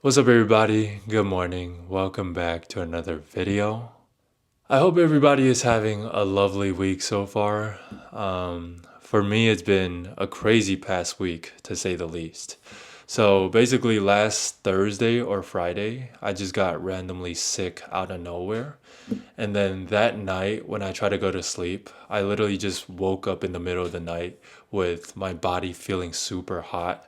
What's up, everybody? Good morning. Welcome back to another video. I hope everybody is having a lovely week so far. For me, it's been a crazy past week, to say the least. So basically, last Thursday or Friday, I just got randomly sick out of nowhere. And then that night, when I tried to go to sleep, I literally just woke up in the middle of the night with my body feeling super hot.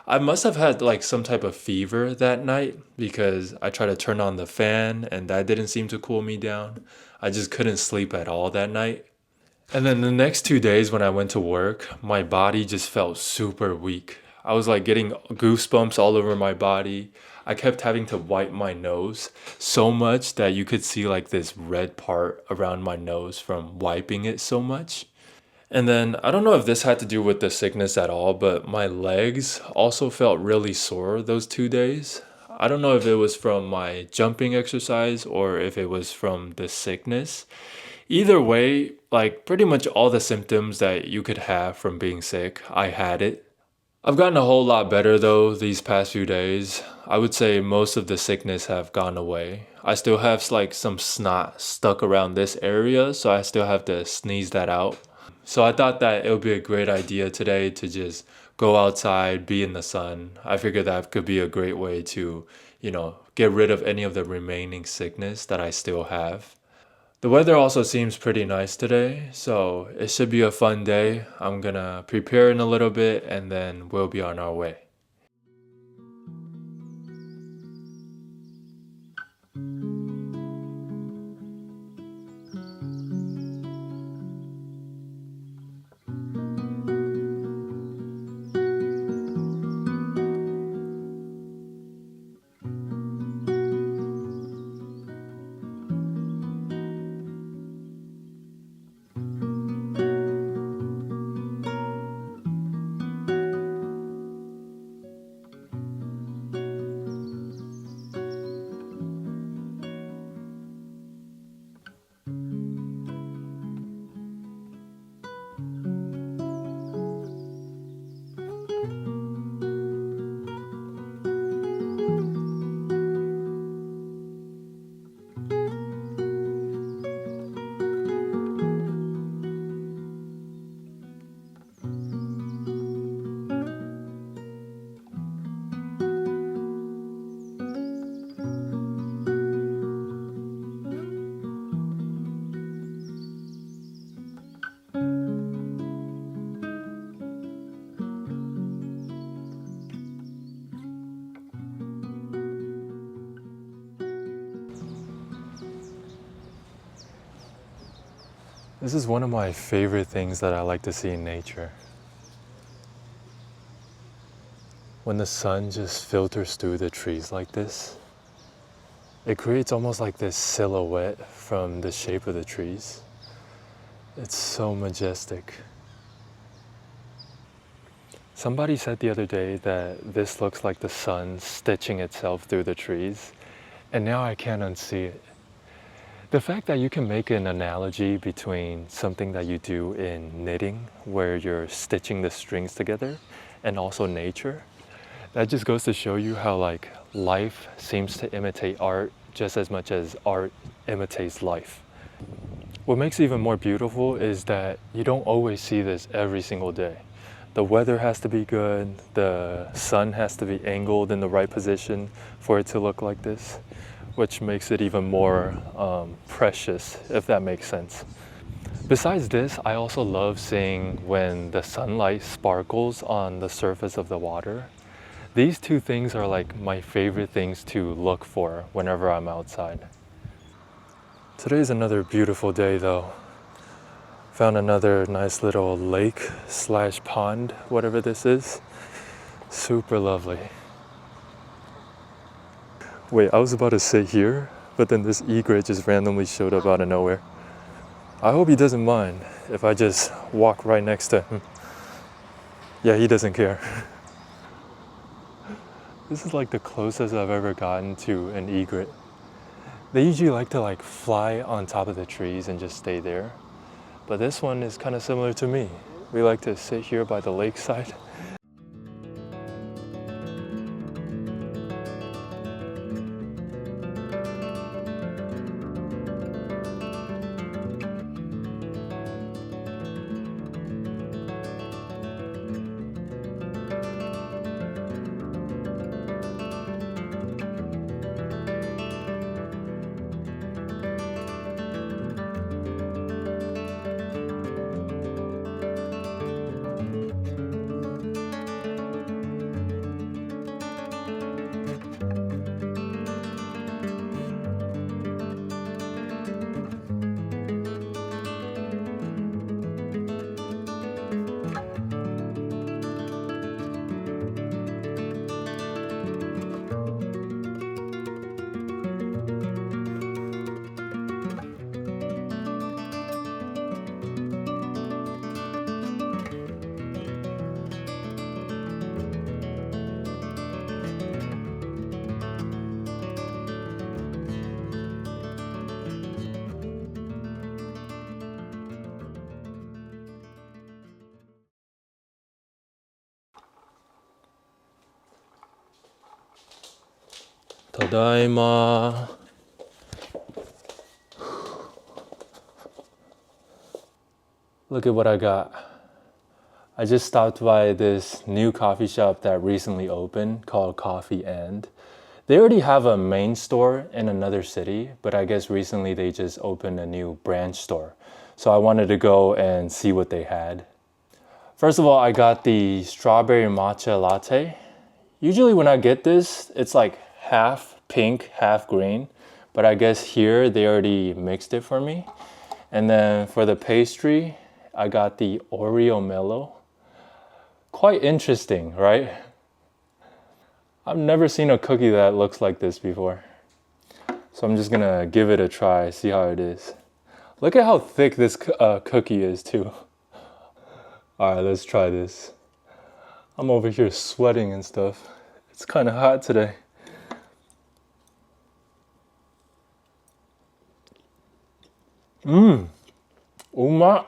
I must have had like some type of fever that night because I tried to turn on the fan and that didn't seem to cool me down. I just couldn't sleep at all that night. And then the next 2 days when I went to work, my body just felt super weak. I was like getting goosebumps all over my body. I kept having to wipe my nose so much that you could see like this red part around my nose from wiping it so much. And then I don't know if this had to do with the sickness at all, but my legs also felt really sore those 2 days. I don't know if it was from my jumping exercise or if it was from the sickness. Either way, like pretty much all the symptoms that you could have from being sick, I had it. I've gotten a whole lot better though these past few days. I would say most of the sickness have gone away. I still have like some snot stuck around this area, so I still have to sneeze that out. So I thought that it would be a great idea today to just go outside, be in the sun. I figured that could be a great way to, get rid of any of the remaining sickness that I still have. The weather also seems pretty nice today, so it should be a fun day. I'm gonna prepare in a little bit and then we'll be on our way. This is one of my favorite things that I like to see in nature. When the sun just filters through the trees like this, it creates almost like this silhouette from the shape of the trees. It's so majestic. Somebody said the other day that this looks like the sun stitching itself through the trees, and now I can't unsee it. The fact that you can make an analogy between something that you do in knitting, where you're stitching the strings together, and also nature, that just goes to show you how like life seems to imitate art just as much as art imitates life. What makes it even more beautiful is that you don't always see this every single day. The weather has to be good, the sun has to be angled in the right position for it to look like this, which makes it even more precious, if that makes sense. Besides this, I also love seeing when the sunlight sparkles on the surface of the water. These two things are like my favorite things to look for whenever I'm outside. Today's another beautiful day though. Found another nice little lake slash pond, whatever this is. Super lovely. Wait, I was about to sit here, but then this egret just randomly showed up out of nowhere. I hope he doesn't mind if I just walk right next to him. Yeah, he doesn't care. This is like the closest I've ever gotten to an egret. They usually like to like fly on top of the trees and just stay there. But this one is kind of similar to me. We like to sit here by the lakeside. Tadaima. Look at what I got. I just stopped by this new coffee shop that recently opened called Coffee and. They already have a main store in another city, but I guess recently they just opened a new branch store. So I wanted to go and see what they had. First of all, I got the strawberry matcha latte. Usually when I get this, it's like half pink, half green. But I guess here they already mixed it for me. And then for the pastry, I got the Oreo Mellow. Quite interesting, right? I've never seen a cookie that looks like this before. So I'm just gonna give it a try, see how it is. Look at how thick this cookie is too. All right, let's try this. I'm over here sweating and stuff. It's kind of hot today. Uma.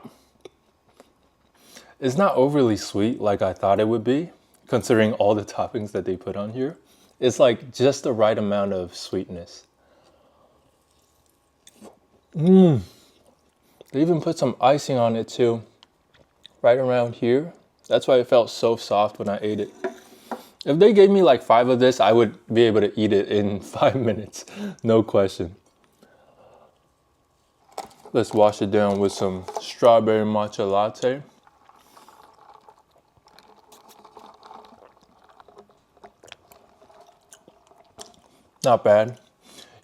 It's not overly sweet like I thought it would be, considering all the toppings that they put on here. It's like just the right amount of sweetness. They even put some icing on it too, right around here. That's why it felt so soft when I ate it. If they gave me like 5 of this, I would be able to eat it in 5 minutes, no question. Let's wash it down with some strawberry matcha latte. Not bad.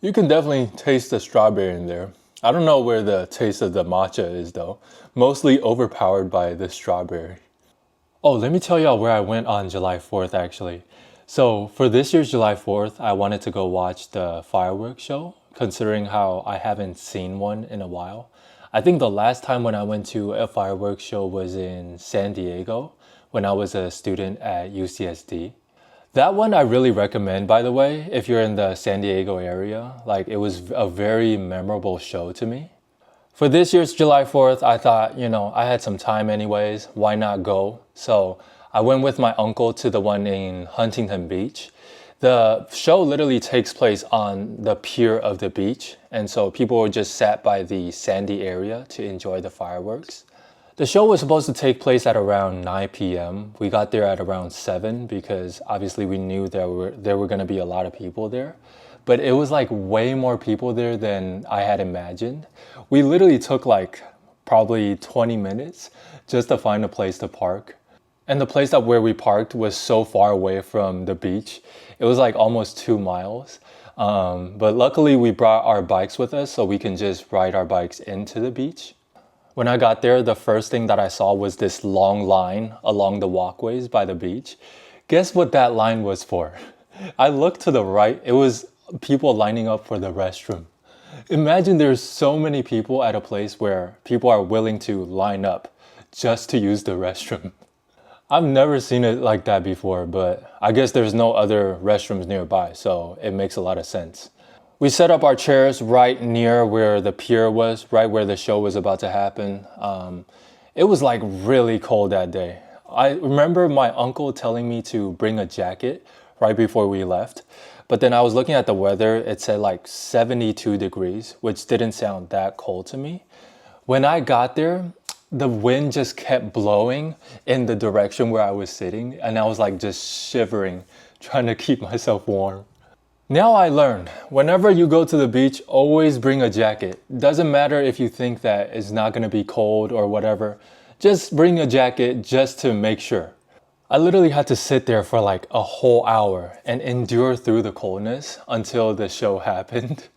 You can definitely taste the strawberry in there. I don't know where the taste of the matcha is though. Mostly overpowered by the strawberry. Oh, let me tell y'all where I went on July 4th actually. So for this year's July 4th, I wanted to go watch the fireworks show, considering how I haven't seen one in a while. I think the last time when I went to a fireworks show was in San Diego when I was a student at UCSD. That one I really recommend, by the way, if you're in the San Diego area. Like, it was a very memorable show to me. For this year's July 4th, I thought, I had some time anyways. Why not go? So I went with my uncle to the one in Huntington Beach. The show literally takes place on the pier of the beach. And so people were just sat by the sandy area to enjoy the fireworks. The show was supposed to take place at around 9 p.m. We got there at around 7 because obviously we knew there were going to be a lot of people there. But it was like way more people there than I had imagined. We literally took like probably 20 minutes just to find a place to park. And the place that where we parked was so far away from the beach. It was like almost 2 miles. But luckily we brought our bikes with us so we can just ride our bikes into the beach. When I got there, the first thing that I saw was this long line along the walkways by the beach. Guess what that line was for? I looked to the right, it was people lining up for the restroom. Imagine there's so many people at a place where people are willing to line up just to use the restroom. I've never seen it like that before, but I guess there's no other restrooms nearby, so it makes a lot of sense. We set up our chairs right near where the pier was, right where the show was about to happen. It was like really cold that day. I remember my uncle telling me to bring a jacket right before we left. But then I was looking at the weather, it said like 72 degrees, which didn't sound that cold to me. When I got there, the wind just kept blowing in the direction where I was sitting, and I was like just shivering, trying to keep myself warm. Now I learned, whenever you go to the beach, always bring a jacket. Doesn't matter if you think that it's not gonna be cold or whatever, just bring a jacket just to make sure. I literally had to sit there for like a whole hour and endure through the coldness until the show happened.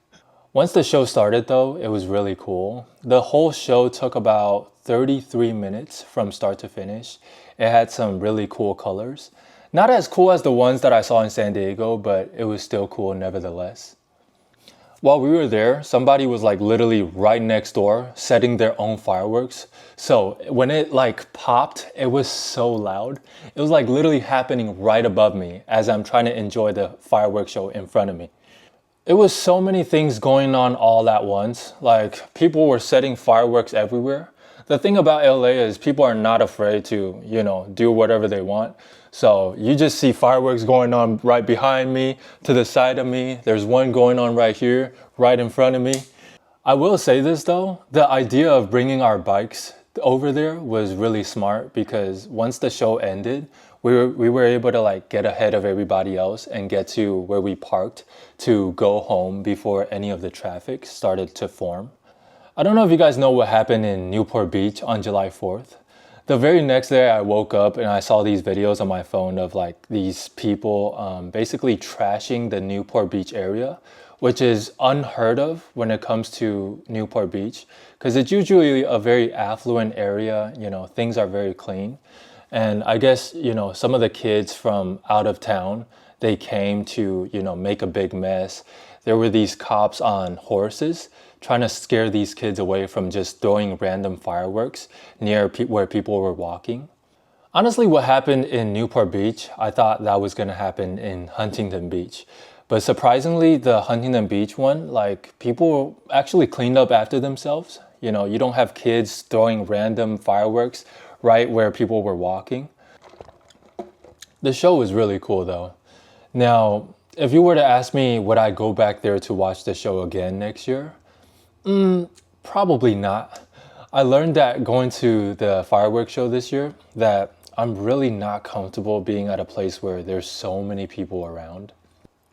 Once the show started though, it was really cool. The whole show took about 33 minutes from start to finish. It had some really cool colors. Not as cool as the ones that I saw in San Diego, but it was still cool nevertheless. While we were there, somebody was like literally right next door setting their own fireworks. So when it like popped, it was so loud. It was like literally happening right above me as I'm trying to enjoy the fireworks show in front of me. It was so many things going on all at once. Like people were setting fireworks everywhere. The thing about LA is people are not afraid to, do whatever they want. So you just see fireworks going on right behind me, to the side of me. There's one going on right here, right in front of me. I will say this though, the idea of bringing our bikes over there was really smart because once the show ended, we were able to like get ahead of everybody else and get to where we parked to go home before any of the traffic started to form. I don't know if you guys know what happened in Newport Beach on July 4th. The very next day I woke up and I saw these videos on my phone of like these people basically trashing the Newport Beach area, which is unheard of when it comes to Newport Beach because it's usually a very affluent area, you know, things are very clean. And I guess, you know, some of the kids from out of town, they came to, you know, make a big mess. There were these cops on horses trying to scare these kids away from just throwing random fireworks near where people were walking. Honestly, what happened in Newport Beach, I thought that was going to happen in Huntington Beach. But surprisingly, the Huntington Beach one, like people actually cleaned up after themselves. You know, you don't have kids throwing random fireworks right where people were walking. The show was really cool though. Now, if you were to ask me, would I go back there to watch the show again next year? Probably not. I learned that going to the fireworks show this year that I'm really not comfortable being at a place where there's so many people around.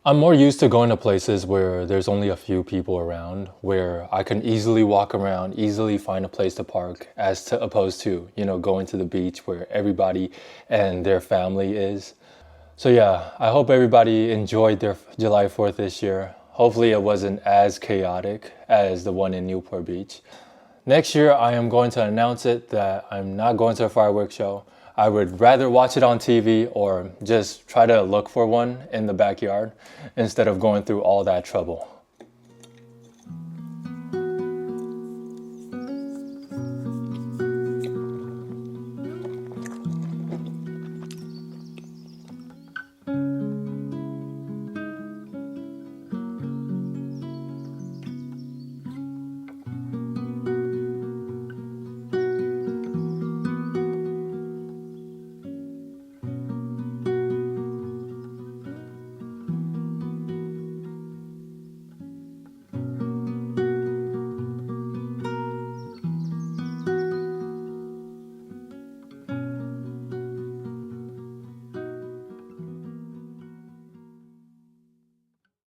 I'm more used to going to places where there's only a few people around, where I can easily walk around, easily find a place to park, as to opposed to, you know, going to the beach where everybody and their family is. So yeah, I hope everybody enjoyed their July 4th this year. Hopefully it wasn't as chaotic as the one in Newport Beach. Next year, I am going to announce it that I'm not going to a fireworks show. I would rather watch it on TV or just try to look for one in the backyard instead of going through all that trouble.